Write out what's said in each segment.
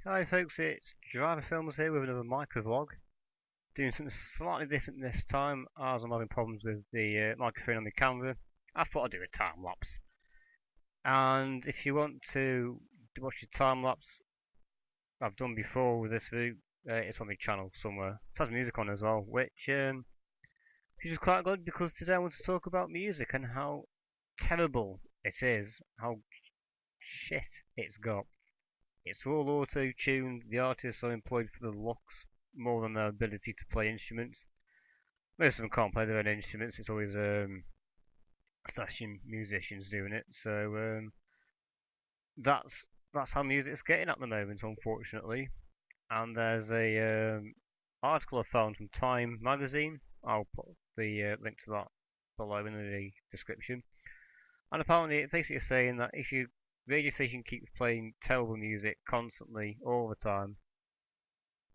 Hi folks, it's driverfilms here with another Micra vlog. Doing something slightly different this time as I'm having problems with the microphone on the camera. I thought I'd do a time lapse. And if you want to watch the time lapse I've done before with this route, it's on the channel somewhere. It has music on as well, which is quite good because today I want to talk about music and how terrible it is, how shit it's got. It's all auto-tuned, the artists are employed for the looks more than their ability to play instruments. Most of them can't play their own instruments, it's always session musicians doing it. So that's how music's getting at the moment, unfortunately. And there's a article I found from Time magazine. I'll put the link to that below in the description. And apparently it's basically saying that if your radio station keeps playing terrible music constantly, all the time,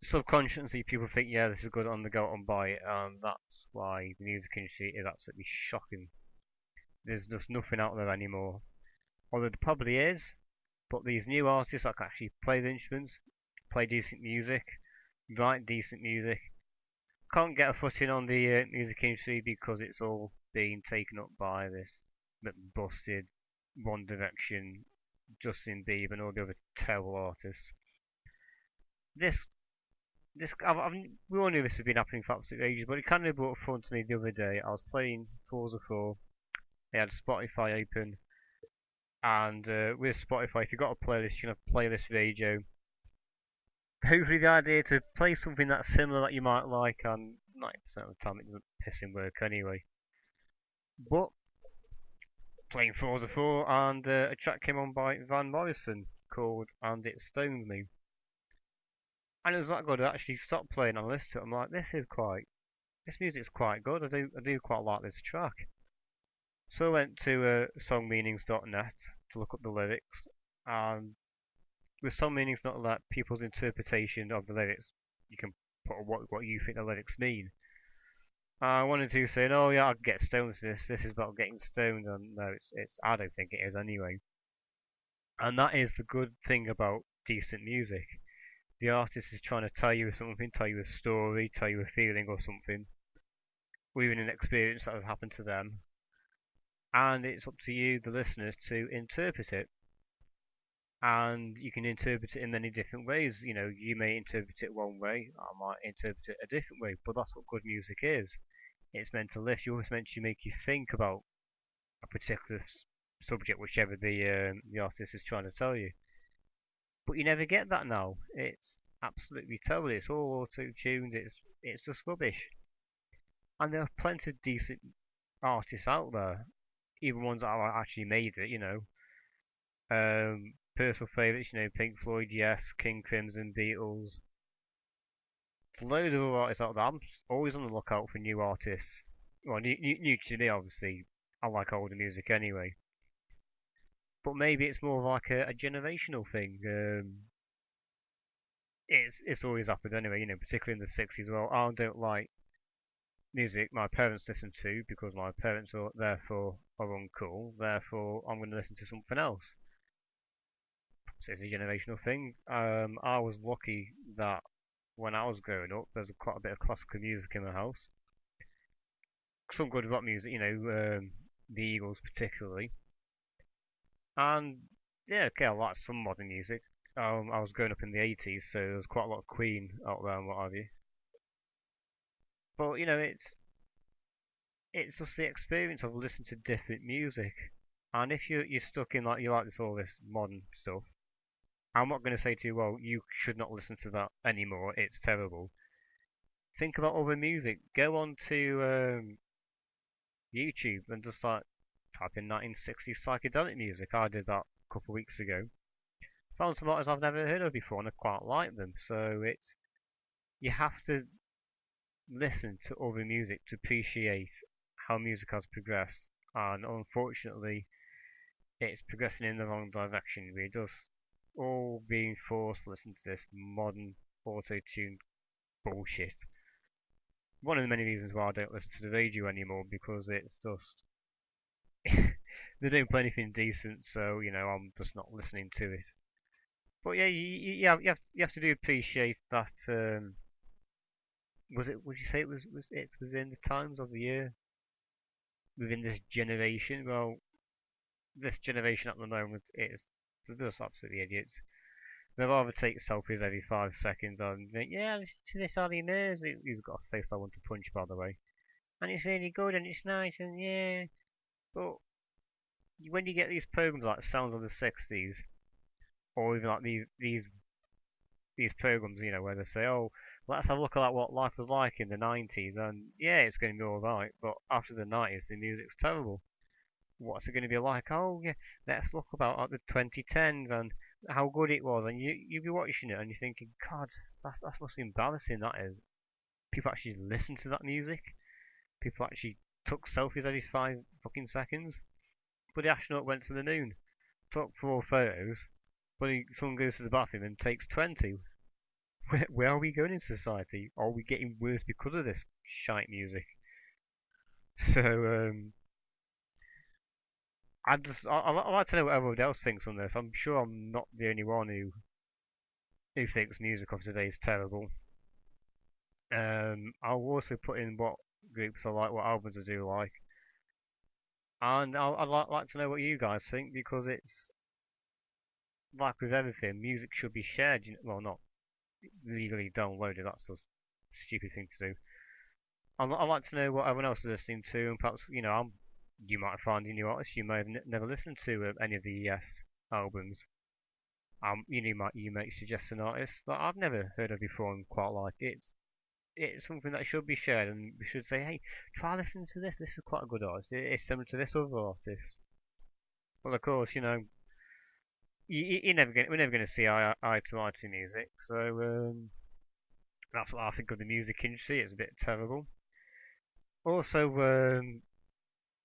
subconsciously people think, yeah, this is good, on the go out and buy it, and that's why the music industry is absolutely shocking. There's just nothing out there anymore. Although there probably is, but these new artists that can actually play the instruments, play decent music, write decent music, can't get a foot in on the music industry because it's all being taken up by this busted One Direction, Justin Bieber, and all the other terrible artists. This we all knew this had been happening for absolute ages, but it kind of brought fun to me the other day. I was playing Forza 4, I had Spotify open, and with Spotify, if you've got a playlist, you can have playlist radio. Hopefully the idea to play something that's similar that you might like, and 90% of the time it doesn't piss in work anyway. But, playing Forza 4, and a track came on by Van Morrison called And It Stoned Me. And it was that good, I actually stopped playing and listened to it. I'm like, this music's quite good. I do quite like this track. So I went to songmeanings.net to look up the lyrics, and with songmeanings.net, people's interpretation of the lyrics, you can put what you think the lyrics mean. I wanted to say, oh yeah, I can get stoned to this. This is about getting stoned, and no, it's I don't think it is anyway. And that is the good thing about decent music. The artist is trying to tell you something, tell you a story, tell you a feeling or something, or even an experience that has happened to them, and it's up to you, the listener, to interpret it. And you can interpret it in many different ways. You know, you may interpret it one way, I might interpret it a different way, but that's what good music is. It's meant to lift you, it's meant to make you think about a particular subject, whichever the artist is trying to tell you. But you never get that now. It's absolutely terrible. It's all auto-tuned. It's just rubbish. And there are plenty of decent artists out there, even ones that have actually made it. You know, personal favourites. You know, Pink Floyd, yes, King Crimson, Beatles. A load of artists out there. I'm always on the lookout for new artists. Well, new to me, obviously. I like older music anyway. But maybe it's more like a generational thing. It's always happened anyway, you know, particularly in the 60s. Well, I don't like music my parents listen to because my parents are therefore are uncool. Therefore, I'm going to listen to something else. So it's a generational thing. I was lucky that when I was growing up, there's quite a bit of classical music in the house. Some good rock music, you know, the Eagles particularly. And yeah, okay, I like some modern music. I was growing up in the 80s, so there was quite a lot of Queen out there and what have you. But you know, it's just the experience of listening to different music. And if you're stuck in like you like this modern stuff, I'm not going to say to you, well, you should not listen to that anymore. It's terrible. Think about other music. Go on to YouTube and just like type in 1960s psychedelic music. I did that a couple of weeks ago. Found some artists I've never heard of before, and I quite like them. So it's you have to listen to other music to appreciate how music has progressed. And unfortunately, it's progressing in the wrong direction. We're just all being forced to listen to this modern auto-tune bullshit. One of the many reasons why I don't listen to the radio anymore because it's just they don't play anything decent, so you know I'm just not listening to it. But yeah, you have to do appreciate that. Was it? Would you say it's within the times of the year, within this generation? Well, this generation at the moment is they're just absolutely idiots. They rather take selfies every 5 seconds and think, yeah, listen to this Ollie Murs. He's got a face I want to punch, by the way. And it's really good and it's nice and yeah. But when you get these programs like Sounds of the 60s, or even like these programs, where they say, oh, let's have a look at what life was like in the 90s, and yeah, it's going to be alright, but after the 90s, the music's terrible. What's it going to be like? Oh, yeah, let's look about the 2010s and how good it was, and you be watching it and you're thinking, God, that must be embarrassing. That is. People actually listen to that music. People actually took selfies every 5 fucking seconds. But the astronaut went to the moon, took 4 photos, but someone goes to the bathroom and takes 20. Where are we going in society? Are we getting worse because of this shite music? So, I'd like to know what everyone else thinks on this. I'm sure I'm not the only one who thinks music of today is terrible. I'll also put in what groups I like, what albums I do like, and I'd like to know what you guys think because it's like with everything, music should be shared. Well, not legally downloaded. That's a stupid thing to do. I'd like to know what everyone else is listening to, and perhaps you might find a new artist you may have never listened to any of the Yes albums. You might suggest an artist that I've never heard of before and quite like it. It's something that should be shared, and we should say, hey, try listening to this. This is quite a good artist. It's similar to this other artist. Well, of course, we're never going to see eye to eye to music. So that's what I think of the music industry. It's a bit terrible. Also,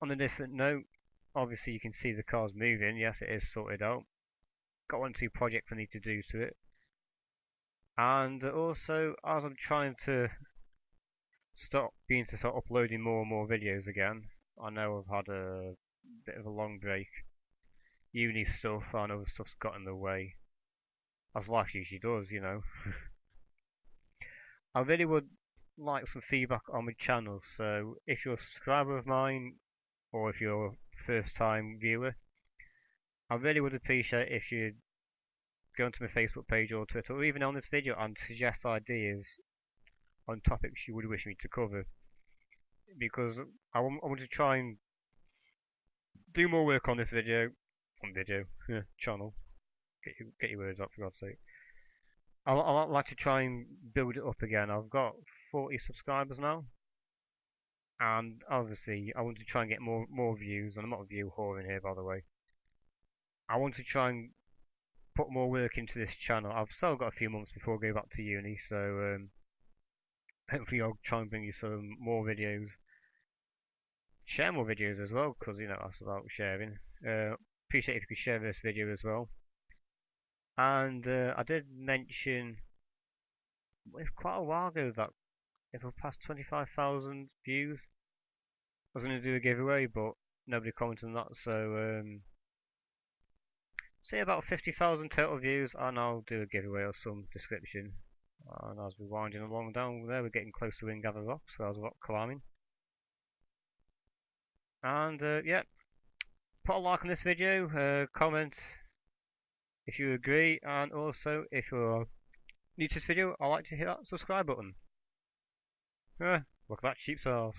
on a different note, obviously you can see the car's moving. Yes, it is sorted out. Got 1 2 projects I need to do to it. And also, as I'm trying to start uploading more and more videos again, I know I've had a bit of a long break. Uni stuff and other stuff's got in the way, as life usually does. I really would like some feedback on my channel, so if you're a subscriber of mine, or if you're a first time viewer, I really would appreciate if you go onto my Facebook page or Twitter, or even on this video, and suggest ideas on topics you would wish me to cover. Because I want to try and do more work on this channel. Get your words up for God's sake. I'd like to try and build it up again. I've got 40 subscribers now, and obviously I want to try and get more views. And I'm not a view whore in here, by the way. I want to try and put more work into this channel. I've still got a few months before I go back to uni, so hopefully I'll try and bring you some more videos. Share more videos as well, because that's about sharing. Appreciate if you could share this video as well. And I did mention quite a while ago that if I passed 25,000 views, I was going to do a giveaway, but nobody commented on that. So say about 50,000 total views, and I'll do a giveaway of some description. And as we're winding along down there, we're getting close to Winggather Rocks, so I was rock climbing. And yeah, put a like on this video, comment if you agree, and also if you're new to this video, I'd like to hit that subscribe button. Look at that cheap sauce.